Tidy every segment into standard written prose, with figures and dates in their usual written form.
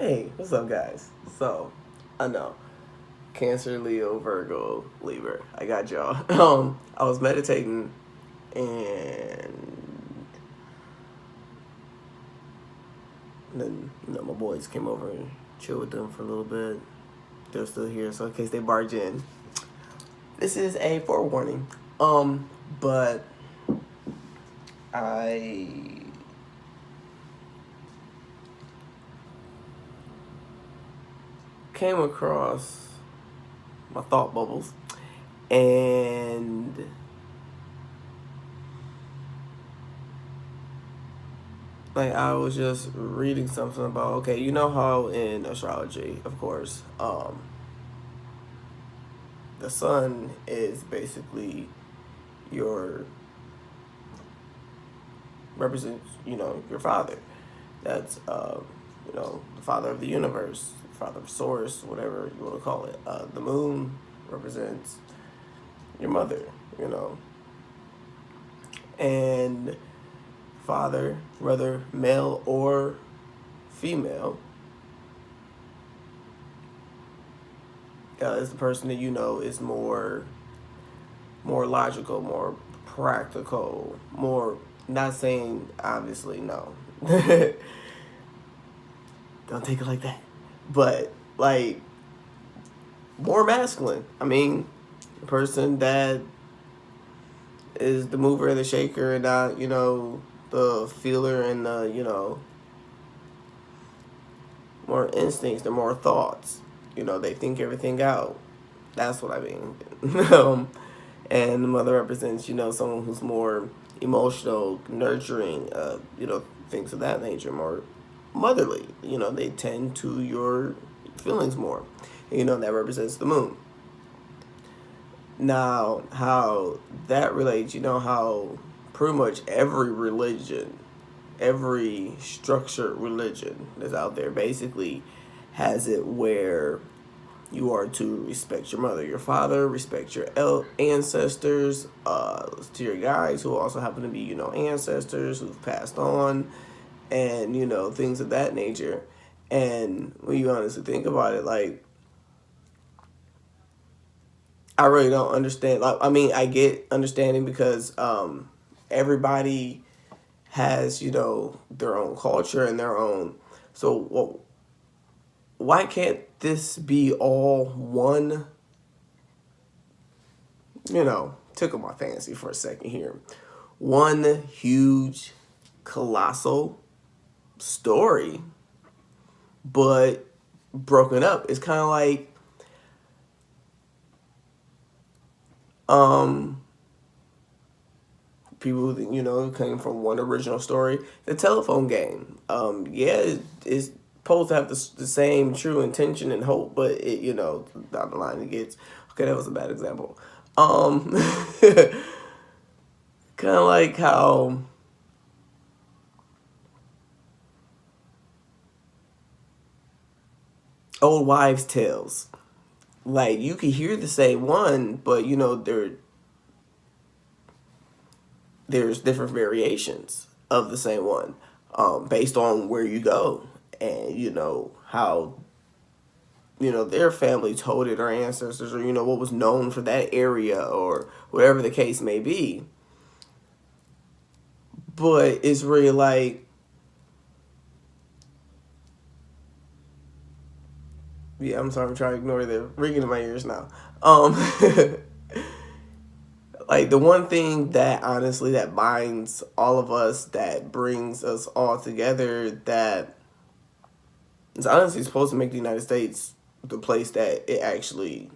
Hey, what's up, guys? So, I know Cancer, Leo, Virgo, Libra. I got y'all. I was meditating, and then my boys came over and chilled with them for a little bit. They're still here, so in case they barge in, this is a forewarning. But I came across my thought bubbles, and like I was just reading something about, okay, you know how in astrology, of course, the sun is basically your represents, your father. That's the father of the universe, father of source, whatever you want to call it. The moon represents your mother, you know, and father, whether male or female, is the person that is more logical, more practical, more. Not saying obviously no, don't take it like that, but like more masculine. I mean, the person that is the mover and the shaker, and not the feeler and the more instincts, the more thoughts. They think everything out. That's what I mean. And the mother represents, someone who's more emotional, nurturing, things of that nature, more motherly. They tend to your feelings more. That represents the moon. Now, how that relates, how pretty much every religion, every structured religion that's out there basically has it where you are to respect your mother, your father, respect your ancestors, to your guys who also happen to be, ancestors who've passed on, and, things of that nature. And when you honestly think about it, like, I really don't understand. Like, I mean, I get understanding because everybody has, their own culture and their own. So, why can't this be all one? Tickle my fancy for a second here. One huge, colossal story, but broken up. It's kind of like people came from one original story. The telephone game. Yeah, it's supposed to have the same true intention and hope, but down the line it gets okay. That was a bad example. Kind of like how old wives' tales. Like you can hear the same one, but there's different variations of the same one, based on where you go and how their family told it, or ancestors, or what was known for that area, or whatever the case may be. But it's really like, yeah, I'm sorry, I'm trying to ignore the ringing in my ears now. Like the one thing that honestly that binds all of us, that brings us all together, that is honestly supposed to make the United States the place that it actually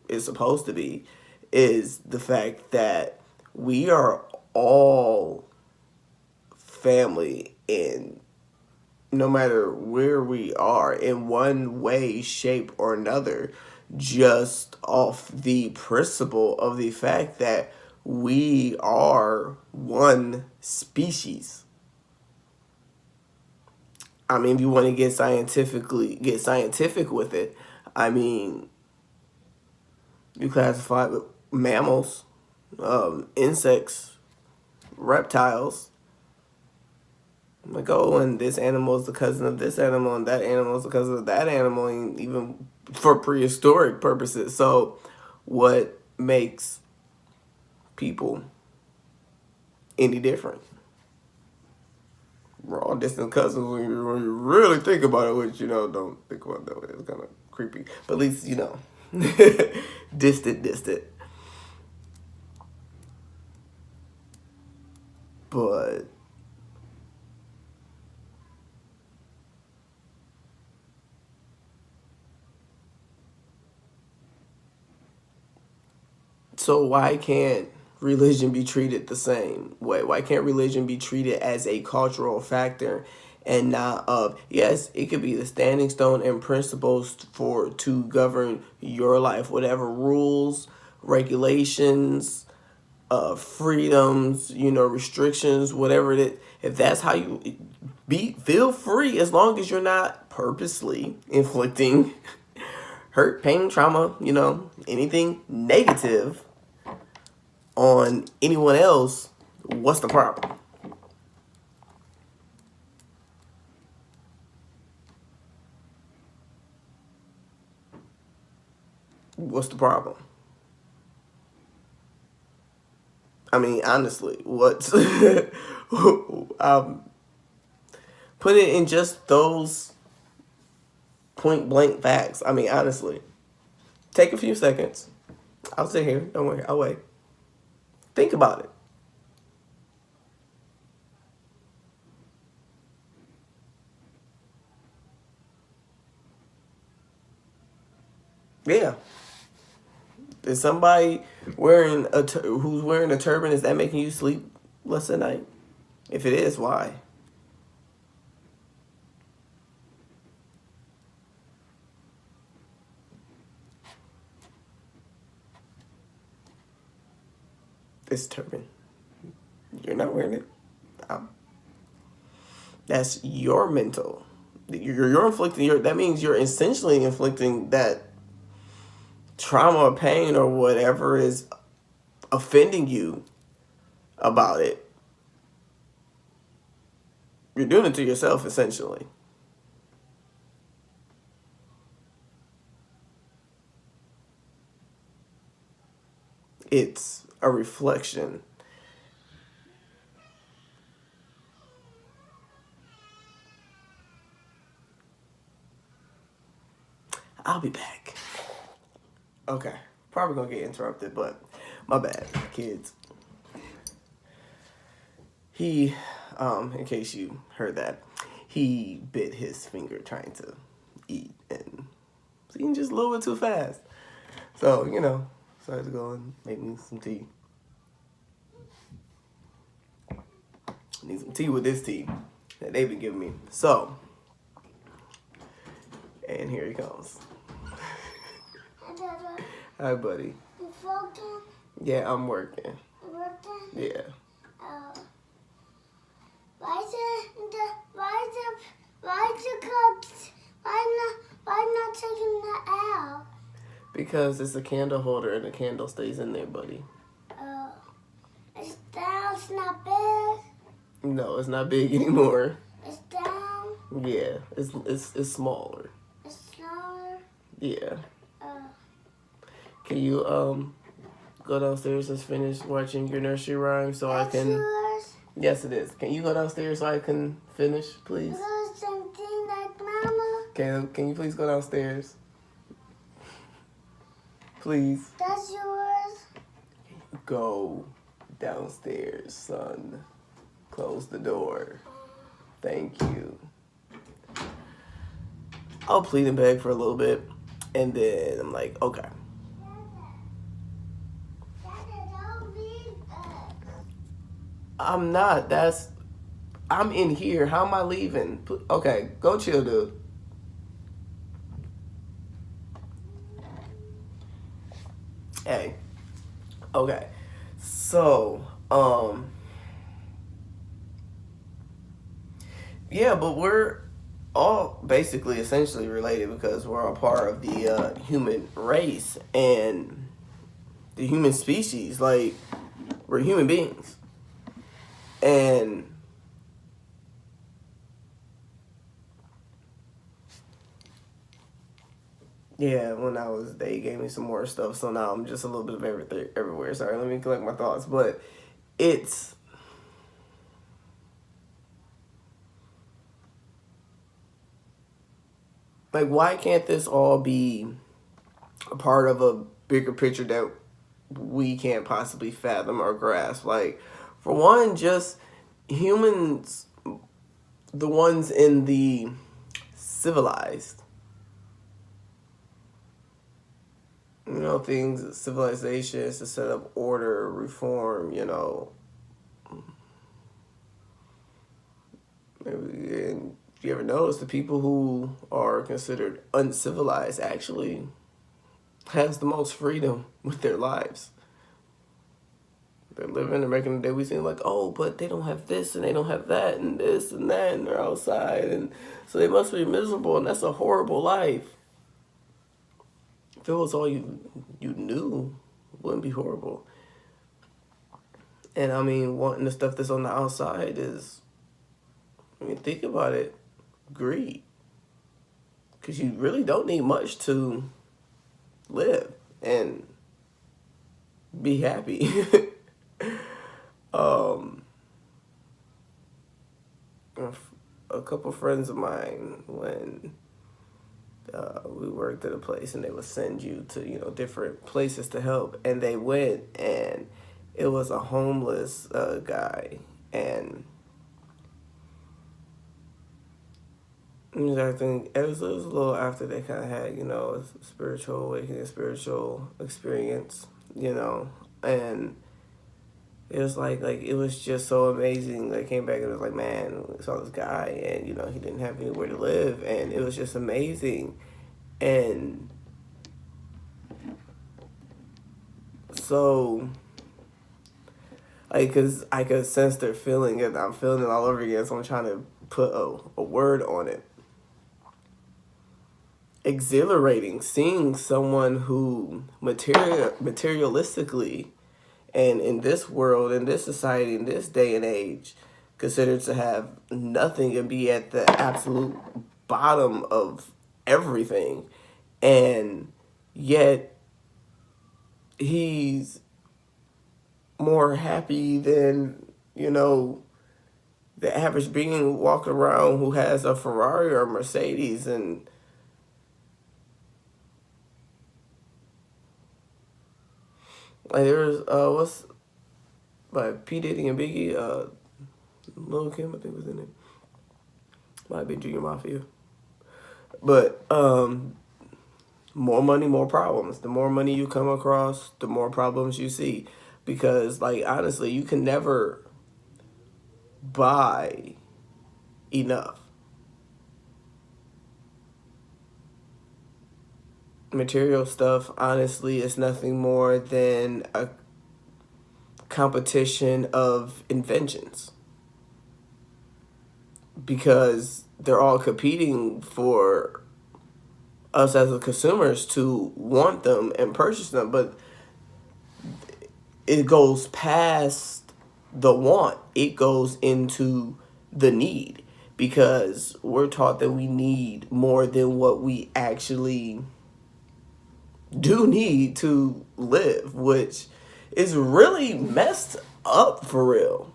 is supposed to be, is the fact that we are all family, in no matter where we are, in one way, shape, or another, just off the principle of the fact that we are one species. I mean, if you want to get scientific with it, I mean, you classify mammals, insects, reptiles, Like, oh, and this animal is the cousin of this animal, and that animal is the cousin of that animal, and even for prehistoric purposes. So, what makes people any different? We're all distant cousins when you really think about it, which, don't think about that way. It's kind of creepy. But at least, distant. But so why can't religion be treated the same way? Why can't religion be treated as a cultural factor and not of, yes, it could be the standing stone and principles to govern your life, whatever rules, regulations, freedoms, restrictions, whatever it is. If that's how you feel free, as long as you're not purposely inflicting hurt, pain, trauma, anything negative on anyone else. What's the problem? What's the problem? I mean, honestly, what's put it in just those point blank facts. I mean, honestly, take a few seconds. I'll sit here. Don't worry. I'll wait. Think about it. Yeah. Is somebody who's wearing a turban, is that making you sleep less at night? If it is, why? This turban. You're not wearing it. That's your mental. You're inflicting that means you're essentially inflicting that trauma or pain or whatever is offending you about it. You're doing it to yourself, essentially. It's a reflection. I'll be back. Okay. Probably gonna get interrupted, but my bad, kids. He, in case you heard that, he bit his finger trying to eat and was eating just a little bit too fast. So, so I had to go and make me some tea. Need some tea with this tea that they've been giving me. So, and here he comes. Hi, buddy. You working? Yeah, I'm working. Working? Yeah. Why not taking that out? Because it's a candle holder and the candle stays in there, buddy. It's down. It's not big. No, it's not big anymore. It's down. Yeah, it's smaller. It's smaller. Yeah. Can you go downstairs and finish watching your nursery rhyme so I can? Yours? Yes, it is. Can you go downstairs so I can finish, please? Something like Mama. Can you please go downstairs? Please. That's yours. Go downstairs, son. Close the door. Thank you. I'll plead and beg for a little bit, and then I'm like, okay. I'm not. I'm in here. How am I leaving? Okay, go chill, dude. Hey. Okay. So, yeah, but we're all basically essentially related because we're all part of the human race and the human species. Like, we're human beings. And Yeah, when they gave me some more stuff, so now I'm just a little bit of everything everywhere. Sorry, let me collect my thoughts. But it's like, why can't this all be a part of a bigger picture that we can't possibly fathom or grasp? Like, for one, just humans, the ones in the civilized, things, civilization is to set up order, reform, and you ever notice the people who are considered uncivilized actually has the most freedom with their lives? They're living, they're making the day. We seem like, oh, but they don't have this and they don't have that and this and that, and they're outside, and so they must be miserable, and that's a horrible life. If it was all you knew, it wouldn't be horrible. And I mean, wanting the stuff that's on the outside is, I mean, think about it, greed. Because you really don't need much to live and be happy. A couple friends of mine, when we worked at a place, and they would send you to different places to help, and they went, and it was a homeless guy, and I think it was a little after they kind of had a spiritual awakening, a spiritual experience, and it was like it was just so amazing. They came back and it was like, man, we saw this guy, and he didn't have anywhere to live, and it was just amazing. And so, like, cause I could sense their feeling, and I'm feeling it all over again. So I'm trying to put a word on it. Exhilarating, seeing someone who materialistically, and in this world, in this society, in this day and age, considered to have nothing and be at the absolute bottom of everything. And yet he's more happy than, the average being walking around who has a Ferrari or a Mercedes. And like, there's what's by P Diddy and Biggie, Lil Kim, I think, was in it. Might be Junior Mafia. But more money, more problems. The more money you come across, the more problems you see. Because, like, honestly, you can never buy enough. Material stuff, honestly, is nothing more than a competition of inventions. Because they're all competing for us as the consumers to want them and purchase them. But it goes past the want. It goes into the need. Because we're taught that we need more than what we actually do need to live, which is really messed up for real.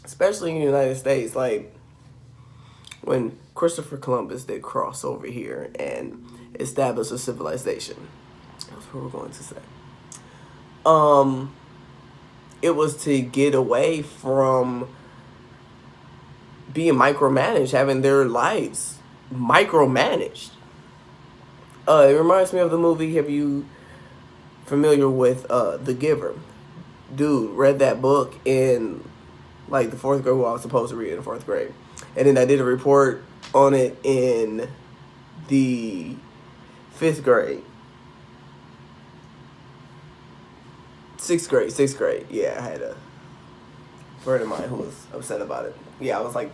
Especially in the United States, like when Christopher Columbus did cross over here and establish a civilization. That's what we're going to say. It was to get away from being micromanaged, having their lives micromanaged. It reminds me of the movie. Have you familiar with The Giver? Dude, read that book in like the fourth grade. Well, I was supposed to read it in fourth grade, and then I did a report on it in the fifth grade. Sixth grade. Yeah, I had a friend of mine who was upset about it. Yeah, I was like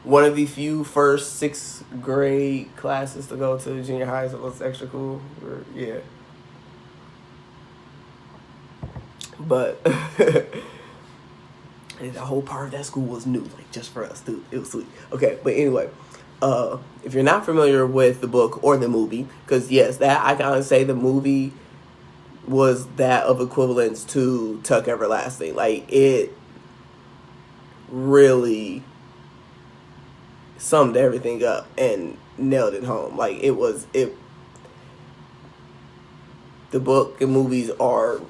one of the few first sixth grade classes to go to junior high, so it was extra cool. Yeah. But and the whole part of that school was new, like just for us, dude. It was sweet. Okay, but anyway, if you're not familiar with the book or the movie, because yes, that I can say the movie was that of equivalence to Tuck Everlasting. Like it really summed everything up and nailed it home. Like it was it. The book and movies are,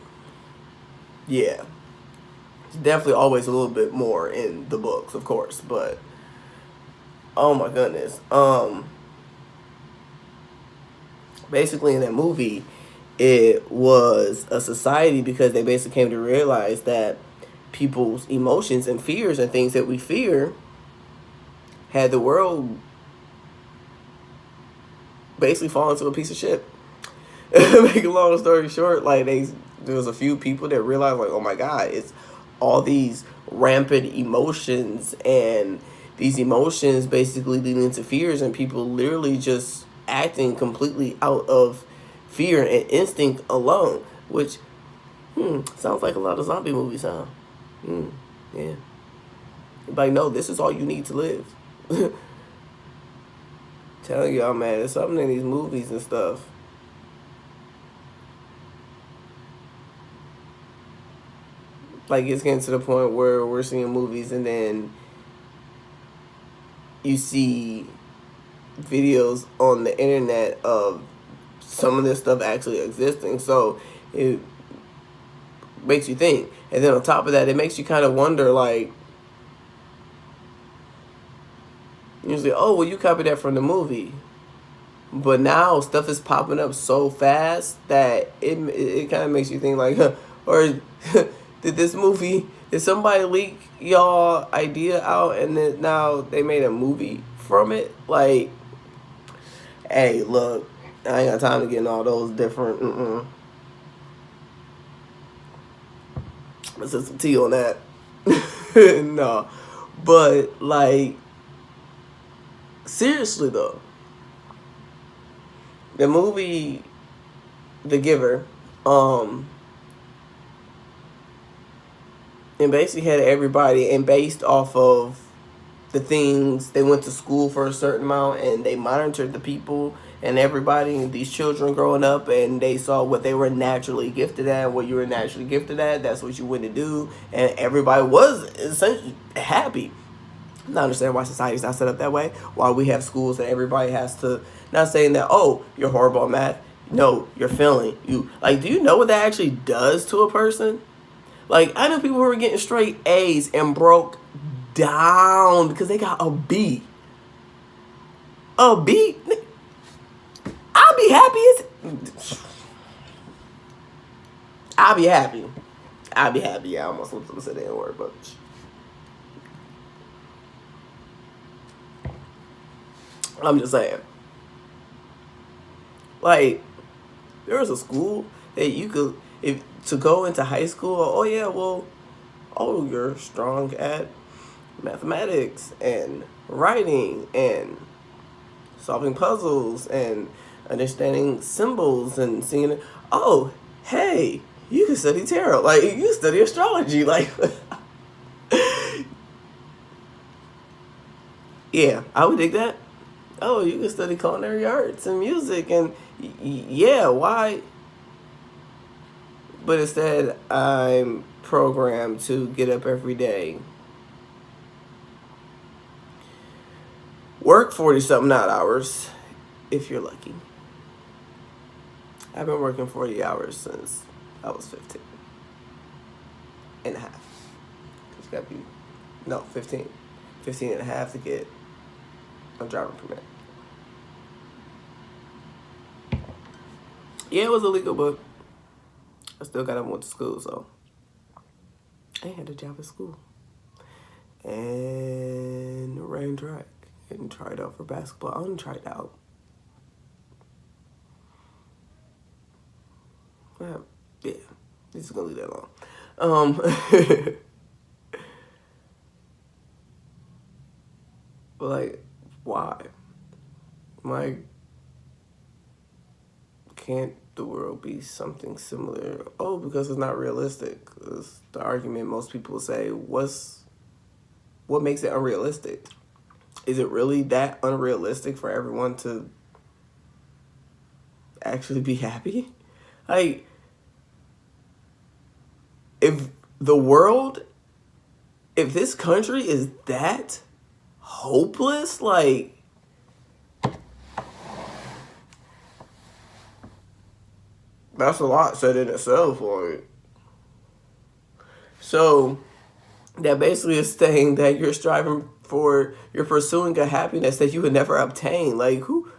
yeah, definitely always a little bit more in the books, of course, but oh my goodness. Basically in that movie, it was a society because they basically came to realize that people's emotions and fears and things that we fear had the world basically fall into a piece of shit. Make a long story short, like there was a few people that realized like, oh my god, it's all these rampant emotions and these emotions basically leading to fears and people literally just acting completely out of fear and instinct alone, which sounds like a lot of zombie movies, huh? Yeah. Like, no, this is all you need to live. Telling y'all, man, there's something in these movies and stuff. Like, it's getting to the point where we're seeing movies and then you see videos on the internet of some of this stuff actually existing. So it makes you think. And then on top of that, it makes you kind of wonder, like, usually, oh, well, you copied that from the movie. But now stuff is popping up so fast that it kind of makes you think, like, huh, or did somebody leak y'all idea out and then now they made a movie from it? Like, hey, look, I ain't got time to get in all those different, let's put some tea on that. No. But, like, seriously, though, the movie The Giver, and basically had everybody, and based off of the things, they went to school for a certain amount, and they monitored the people and everybody, these children growing up, and they saw what they were naturally gifted at, what you were naturally gifted at, that's what you went to do, and everybody was essentially happy. I don't understand why society's not set up that way, why we have schools that everybody has to, not saying that, oh, you're horrible at math, no, you're failing. You, like, do you know what that actually does to a person? Like, I know people who were getting straight A's and broke down because they got a B. A B? I'll be happy as... I'll be happy. I'll be happy. Yeah, I almost want to say that word, but... I'm just saying. Like, there was a school that you could... if to go into high school, oh yeah, well, oh, you're strong at mathematics and writing and solving puzzles and understanding symbols and seeing it. Oh, hey, you can study tarot. Like, you can study astrology. Like, yeah, I would dig that. Oh, you can study culinary arts and music and yeah, why? But instead, I'm programmed to get up every day, work 40-something odd hours, if you're lucky. I've been working 40 hours since I was 15 and a half. It's got to be, no, 15. 15 and a half to get a driver permit. Yeah, it was illegal, but I still got went to school, so I had a job at school. And ran track and tried out for basketball. I only tried out. Well, yeah, this is gonna leave that alone. But like, why? Can't the world be something similar? Oh, because it's not realistic. It's the argument most people say. What makes it unrealistic? Is it really that unrealistic for everyone to actually be happy? Like, if the world, if this country is that hopeless, like, that's a lot said in itself. Like, so that basically is saying that you're pursuing a happiness that you would never obtain. Like, who?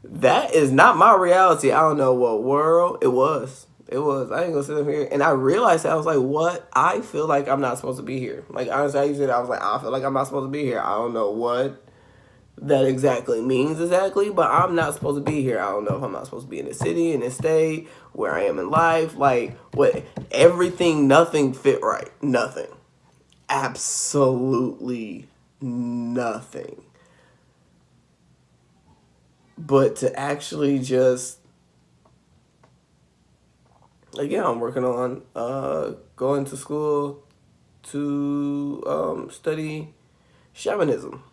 That is not my reality. I don't know what world it was. It was. I ain't gonna sit up here. And I realized that I was like, what? I feel like I'm not supposed to be here. Like, honestly, I usually, I was like, I feel like I'm not supposed to be here. I don't know what that exactly means exactly, but I'm not supposed to be here. I don't know if I'm not supposed to be in this city, in this state, where I am in life. Like, what? Everything, nothing fit right. Nothing. Absolutely nothing. But to actually just, like, yeah, I'm working on going to school to study shamanism.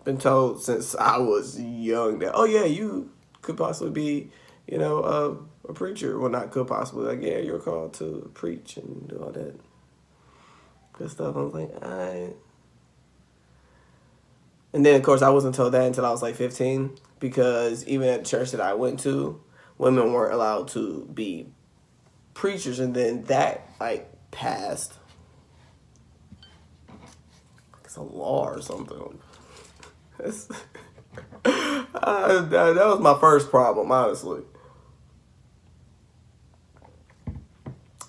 Been told since I was young that, oh yeah, you could possibly be, a preacher. Well, not could possibly. Like, yeah, you're called to preach and do all that good stuff. I was like, And then, of course, I wasn't told that until I was like 15, because even at the church that I went to, women weren't allowed to be preachers. And then that, like, passed. It's a law or something. That was my first problem, honestly.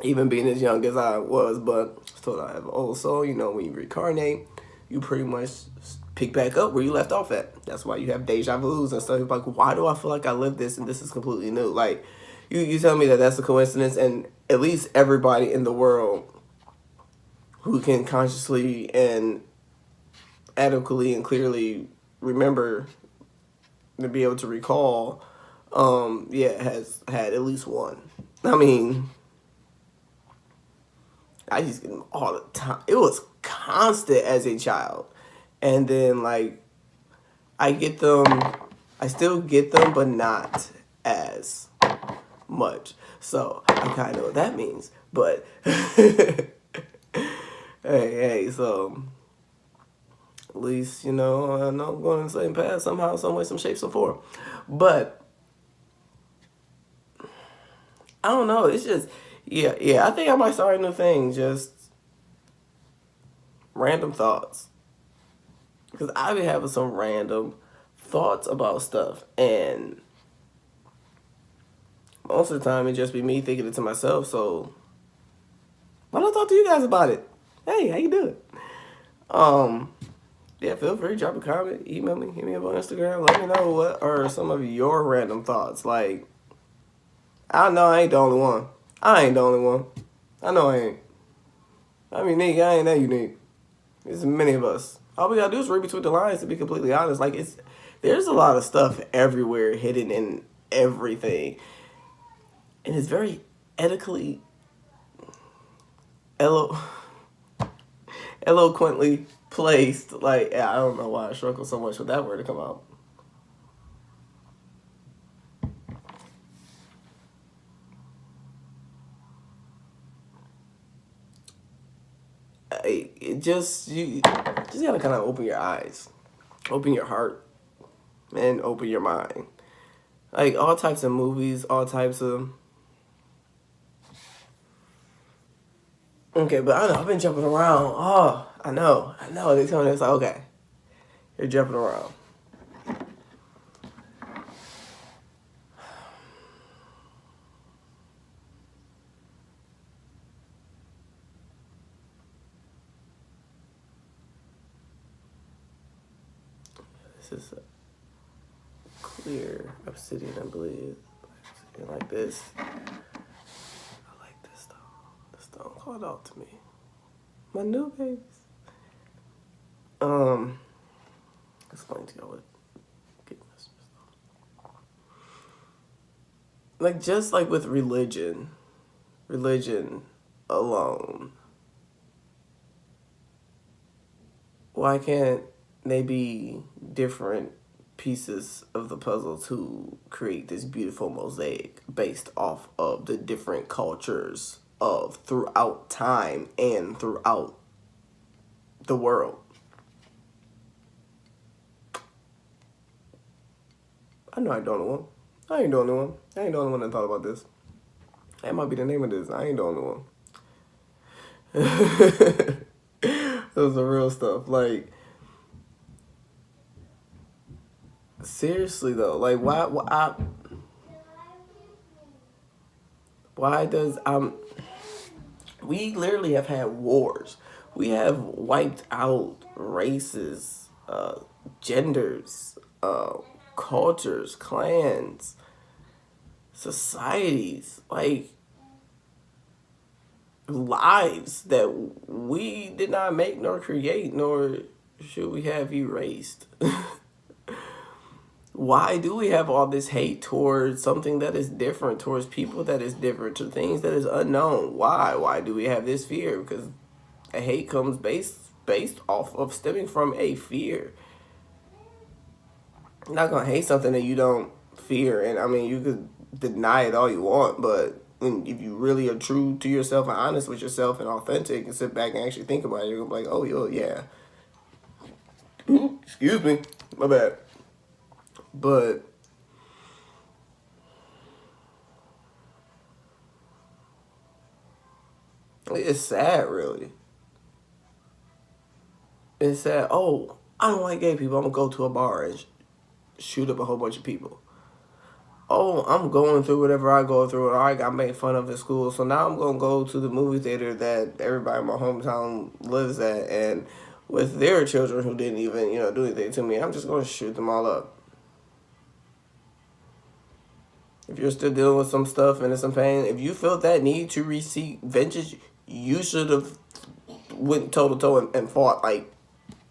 Even being as young as I was, but still I have an old soul. When you reincarnate, you pretty much pick back up where you left off at. That's why you have deja vus and stuff. Like, why do I feel like I lived this and this is completely new? Like, you tell me that that's a coincidence, and at least everybody in the world who can consciously and adequately and clearly remember to be able to recall, has had at least one. I mean, I used to get them all the time. It was constant as a child. And then, like, I still get them, but not as much. So, I kind of know what that means. But, hey, so, at least, I know I'm going in the same path somehow, some way, some shape, some form. But, I don't know. It's just, yeah. I think I might start a new thing. Just random thoughts. Because I've been having some random thoughts about stuff. And most of the time, it just be me thinking it to myself. So, why don't I talk to you guys about it? Hey, how you doing? Yeah, feel free, drop a comment, email me, hit me up on Instagram. Let me know what are some of your random thoughts. Like, I know I ain't the only one. I ain't the only one. I know I ain't. I'm unique. I ain't that unique. There's many of us. All we gotta do is read between the lines, to be completely honest. Like, there's a lot of stuff everywhere, hidden in everything. And it's very ethically, eloquently placed. Like, I don't know why I struggle so much with that word to come out. You just gotta kind of open your eyes, open your heart, and open your mind. Like, all types of movies, all types of. Okay, but I know I've been jumping around. Oh, I know. They tell me it's like, okay, you're jumping around. This is a clear obsidian, I believe. Obsidian like this. I like this stone. The stone called out to me. My new babies. Explain to y'all what getting this. like just like with religion alone, why can't they be different pieces of the puzzle to create this beautiful mosaic based off of the different cultures of throughout time and throughout the world? I know I don't know one. I ain't the only one. I ain't the only one that thought about this. That might be the name of this. I ain't the only one. Those are real stuff. Like, seriously though, like why does we literally have had wars. We have wiped out races, genders, cultures, clans, societies, like lives that we did not make nor create, nor should we have erased. Why do we have all this hate towards something that is different, towards people that is different, to things that is unknown? Why do we have this fear? Because a hate comes based off of stemming from a fear. You're not gonna hate something that you don't fear, and I mean you could deny it all you want, but if you really are true to yourself and honest with yourself and authentic and sit back and actually think about it, you're gonna be like, oh yo, yeah. Excuse me, my bad. But it's sad, really. It's sad. Oh, I don't like gay people. I'm gonna go to a bar and shoot up a whole bunch of people. Oh, I'm going through whatever I go through, and I got made fun of at school. So now I'm gonna go to the movie theater that everybody in my hometown lives at, and with their children who didn't even, do anything to me, I'm just gonna shoot them all up. If you're still dealing with some stuff and in some pain, if you felt that need to receive vengeance, you should have went toe to toe and fought like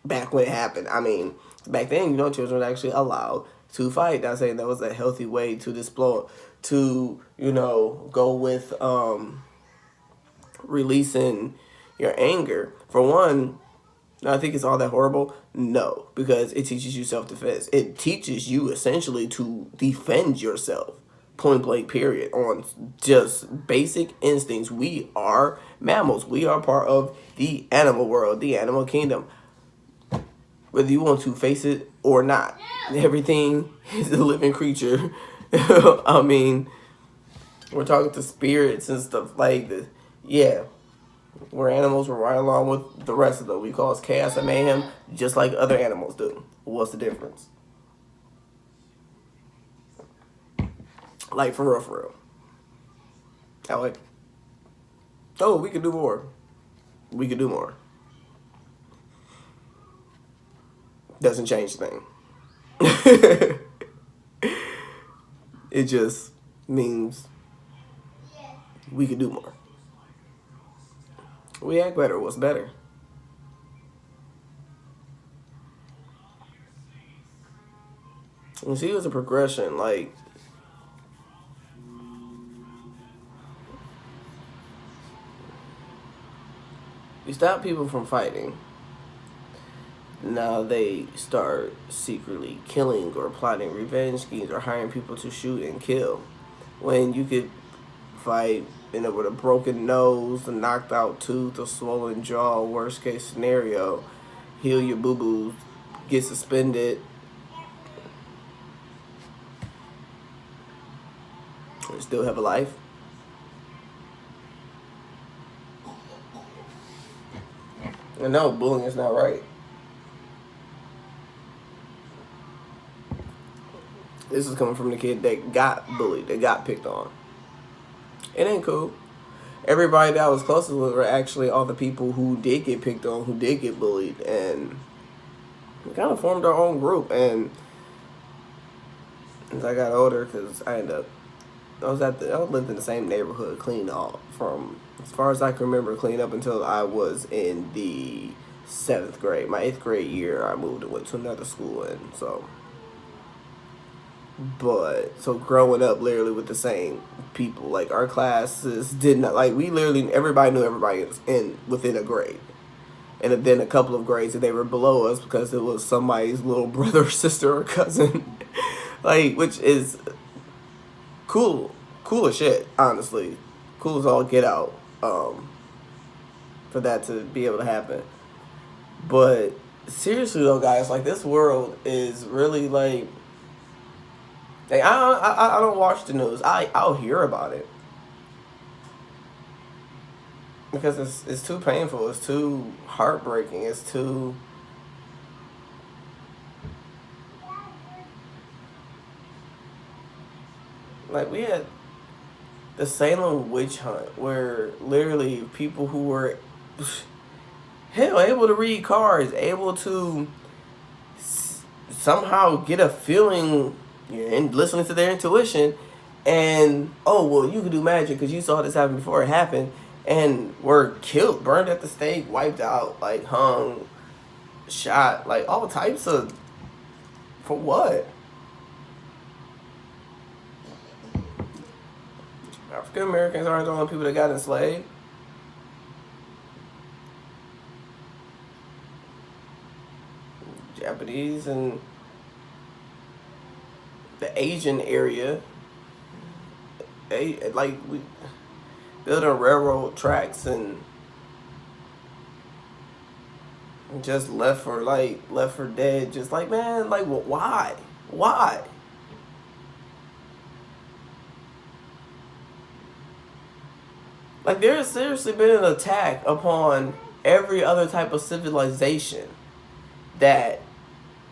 back when it happened. I mean, back then, children were actually allowed to fight. Not saying that was a healthy way to display, to go with releasing your anger. For one, I think it's all that horrible. No, because it teaches you self-defense. It teaches you essentially to defend yourself. Point blank period, on just basic instincts. We are mammals. We are part of the animal world, the animal kingdom. Whether you want to face it or not, everything is a living creature. I mean, we're talking to spirits and stuff like this. Yeah, we're animals. We're right along with the rest of them. We cause chaos and mayhem just like other animals do. What's the difference? Like, for real, for real. Like, oh, we could do more. We could do more. Doesn't change the thing. It just means we could do more. We act better. What's better? You see, it was a progression. Like, you stop people from fighting. Now they start secretly killing or plotting revenge schemes or hiring people to shoot and kill. When you could fight, with a broken nose, a knocked out tooth, a swollen jaw, worst case scenario, heal your boo-boos, get suspended, and still have a life. And no, bullying is not right. This is coming from the kid that got bullied, that got picked on. It ain't cool. Everybody that I was closest with were actually all the people who did get picked on, who did get bullied, and we kind of formed our own group. And as I got older, because I lived in the same neighborhood, clean off from, as far as I can remember, clean up until I was in the 7th grade. My 8th grade year, I moved and went to another school, and so But so growing up literally with the same people, like our classes did not like we literally everybody knew everybody in within a grade, and then a couple of grades that they were below us because it was somebody's little brother, sister, or cousin, like which is cool, cool as shit, honestly, cool as all get out, for that to be able to happen. But seriously though, guys, like this world is really like I don't watch the news. I'll hear about it because it's too painful. It's too heartbreaking. It's too like we had the Salem witch hunt where literally people who were hell able to read cards, able to somehow get a feeling and listening to their intuition, and oh well, you could do magic because you saw this happen before it happened, and were killed, burned at the stake, wiped out, like hung, shot, like all types of for what? African Americans aren't the only people that got enslaved. Japanese and the Asian area, like we building railroad tracks and just left for dead. Just like man, like why? Like there has seriously been an attack upon every other type of civilization that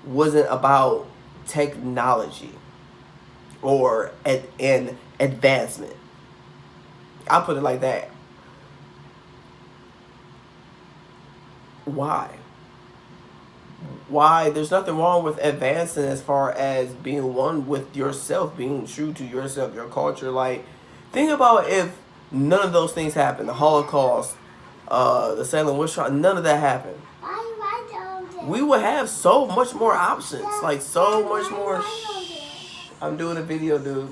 wasn't about technology or an advancement. I'll put it like that. Why? Why? There's nothing wrong with advancing as far as being one with yourself, being true to yourself, your culture. Like, think about if none of those things happened. The Holocaust, the Salem witch trial, none of that happened. We would have so much more options. Like, so much more. I'm doing a video, dude.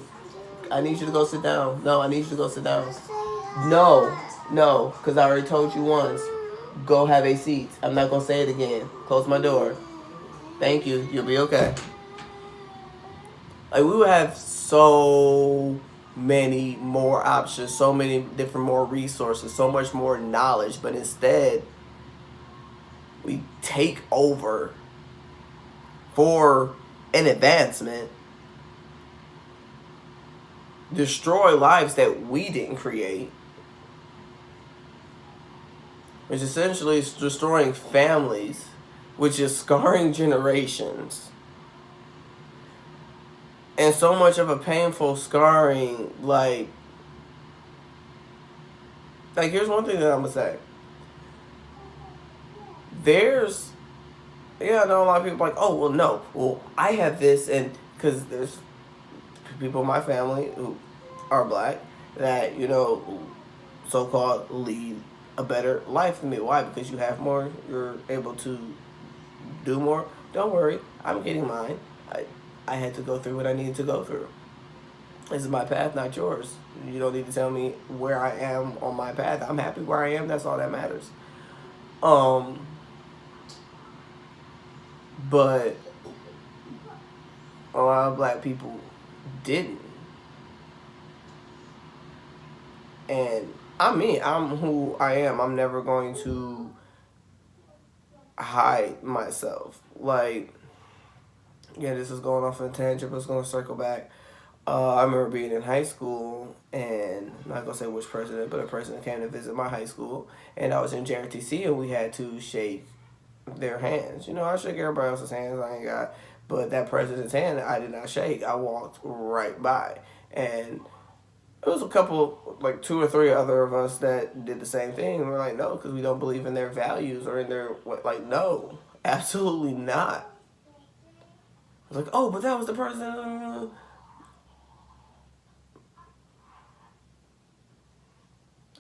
I need you to go sit down. No, I need you to go sit down. No, because I already told you once. Go have a seat. I'm not going to say it again. Close my door. Thank you. You'll be okay. Like, we would have so many more options, so many different more resources, so much more knowledge, but instead, we take over for an advancement, destroy lives that we didn't create, which essentially is destroying families, which is scarring generations. And so much of a painful scarring, like here's one thing that I'm going to say. I know a lot of people like, oh, well, no, well, I have this, and because there's people in my family who are black that, so-called lead a better life than me. Why? Because you have more, you're able to do more. Don't worry, I'm getting mine. I had to go through what I needed to go through. This is my path, not yours. You don't need to tell me where I am on my path. I'm happy where I am. That's all that matters. But a lot of black people didn't. And I'm who I am. I'm never going to hide myself. Like, yeah, this is going off on a tangent, but it's going to circle back. I remember being in high school, and I'm not going to say which president, but a president came to visit my high school, and I was in JRTC, and we had to shake their hands. I shake everybody else's hands. I ain't got, but that president's hand, I did not shake. I walked right by, and it was a couple, like 2 or 3 other of us that did the same thing. And we're like, no, because we don't believe in their values or in their, like, no, absolutely not. I was like, oh, but that was the president.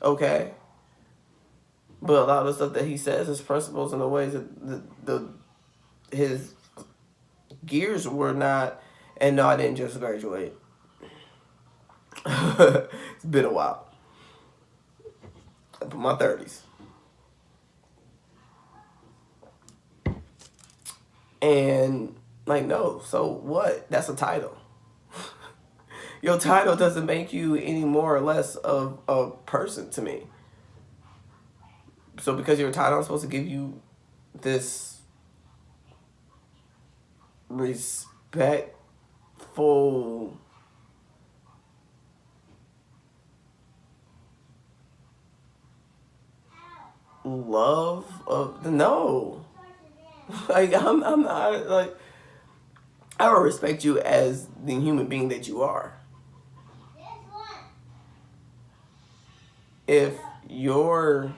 Okay. But a lot of the stuff that he says, his principles and the ways that his gears were not And no, I didn't just graduate. It's been a while. Up in my 30s. And like, no, so what? That's a title. Your title doesn't make you any more or less of a person to me. So because you're a title, I'm supposed to give you this respectful love of no. Like I'm not like I don't respect you as the human being that you are. If you're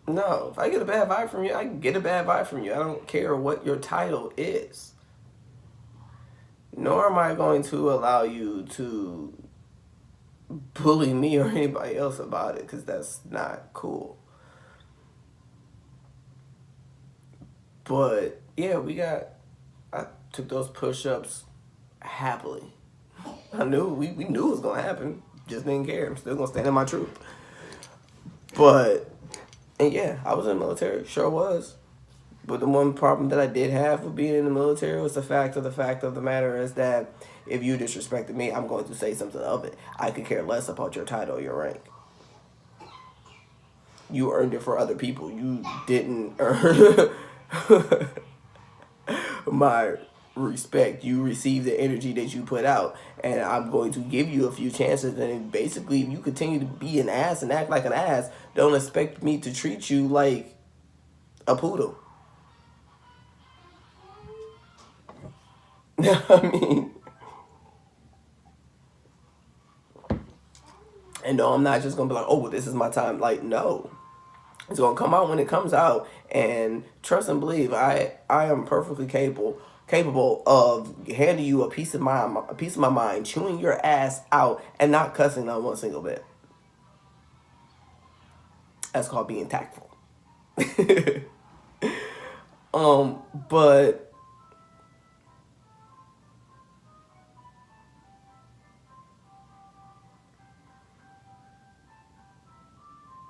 no, if I get a bad vibe from you, I get a bad vibe from you. I don't care what your title is. Nor am I going to allow you to bully me or anybody else about it, because that's not cool. But yeah, I took those push-ups happily. I knew we knew it was gonna happen. Just didn't care. I'm still gonna stand in my truth. But and yeah, I was in the military, sure was. But the one problem that I did have with being in the military was the fact of the matter is that if you disrespected me, I'm going to say something of it. I could care less about your title or your rank. You earned it for other people. You didn't earn my respect. You received the energy that you put out, and I'm going to give you a few chances. And basically, if you continue to be an ass and act like an ass, don't expect me to treat you like a poodle. I mean, and no, I'm not just gonna be like, oh, well, this is my time. Like, no, it's gonna come out when it comes out, and trust and believe, I am perfectly capable of handing you a piece of my mind, chewing your ass out, and not cussing on one single bit. That's called being tactful. But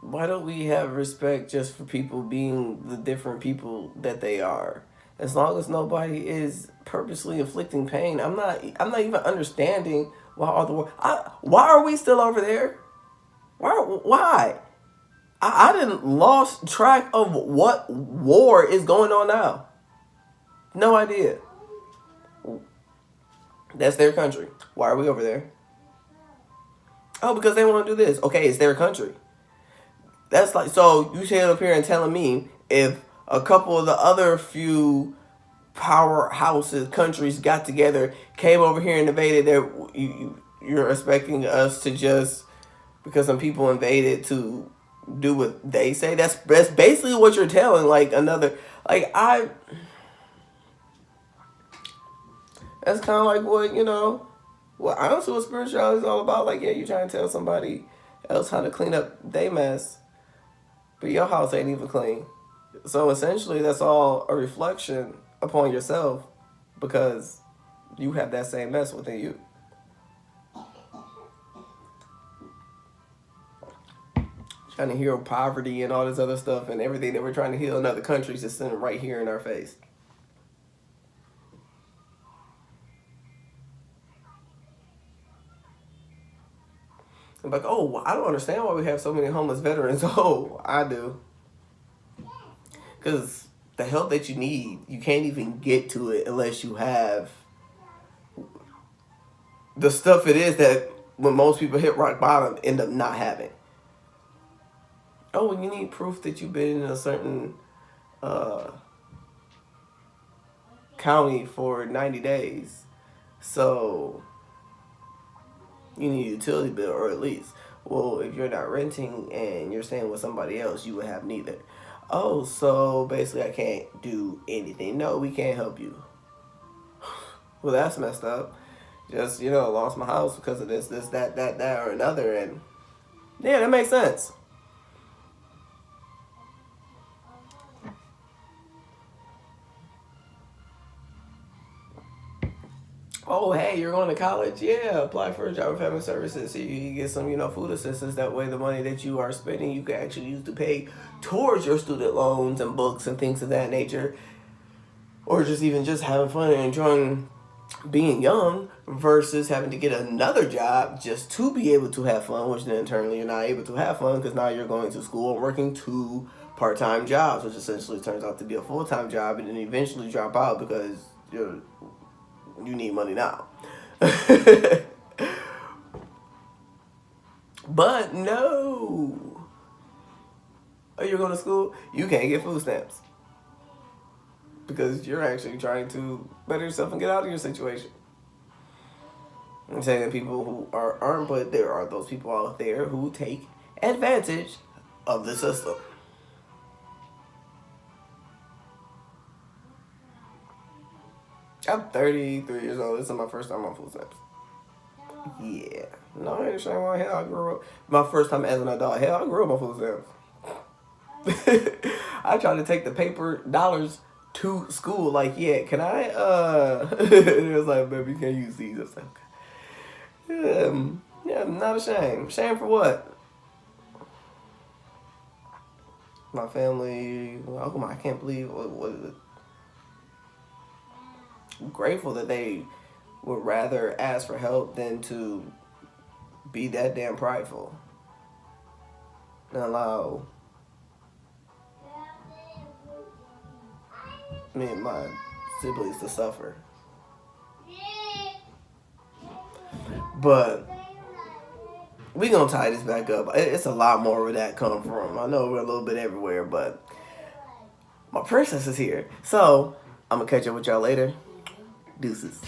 why don't we have respect just for people being the different people that they are? As long as nobody is purposely inflicting pain, I'm not even understanding why all the war. Why are we still over there? Why? I didn't lost track of what war is going on now. No idea. That's their country. Why are we over there? Oh, because they want to do this. Okay, it's their country. That's like, so you sit up here and telling me if a couple of the other few powerhouses, countries got together, came over here and invaded, you're expecting us to just, because some people invaded, to do what they say? That's basically what you're telling, like, another, like, that's kind of like what, well, honestly, what spirituality is all about. Like, yeah, you're trying to tell somebody else how to clean up their mess, but your house ain't even clean. So essentially, that's all a reflection upon yourself, because you have that same mess within you. Trying to heal poverty and all this other stuff, and everything that we're trying to heal in other countries is sitting right here in our face. I'm like, oh, I don't understand why we have so many homeless veterans. Oh, I do. Because the help that you need, you can't even get to it unless you have the stuff it is that when most people hit rock bottom end up not having. Oh, and you need proof that you've been in a certain county for 90 days. So you need a utility bill, or at least. Well, if you're not renting and you're staying with somebody else, you would have neither. Oh, so basically I can't do anything. No, we can't help you. Well, that's messed up. Just, lost my house because of this, that, or another. And yeah, that makes sense. Oh, hey, you're going to college? Yeah, apply for a job with family services so you can get some, food assistance. That way, the money that you are spending, you can actually use to pay towards your student loans and books and things of that nature, or just even just having fun and enjoying being young versus having to get another job just to be able to have fun, which then internally you're not able to have fun because now you're going to school and working two part-time jobs, which essentially turns out to be a full-time job, and then eventually drop out because you need money now. But no. Oh, you're going to school? You can't get food stamps because you're actually trying to better yourself and get out of your situation. I'm saying that people who aren't, but there are those people out there who take advantage of the system. I'm 33 years old. This is my first time on food stamps. Yeah. No, I ain't ashamed of hell I grew up. My first time as an adult. Hell, I grew up on food stamps. I tried to take the paper dollars to school. Like, yeah, can I, it was like, baby, you can't use these. I was like, okay. Yeah, I'm not ashamed. Ashamed for what? My family, I can't believe what is it? I'm grateful that they would rather ask for help than to be that damn prideful and allow me and my siblings to suffer. But we gonna tie this back up. It's a lot more where that come from. I know we're a little bit everywhere, but my princess is here. So I'm gonna catch up with y'all later. Deuces.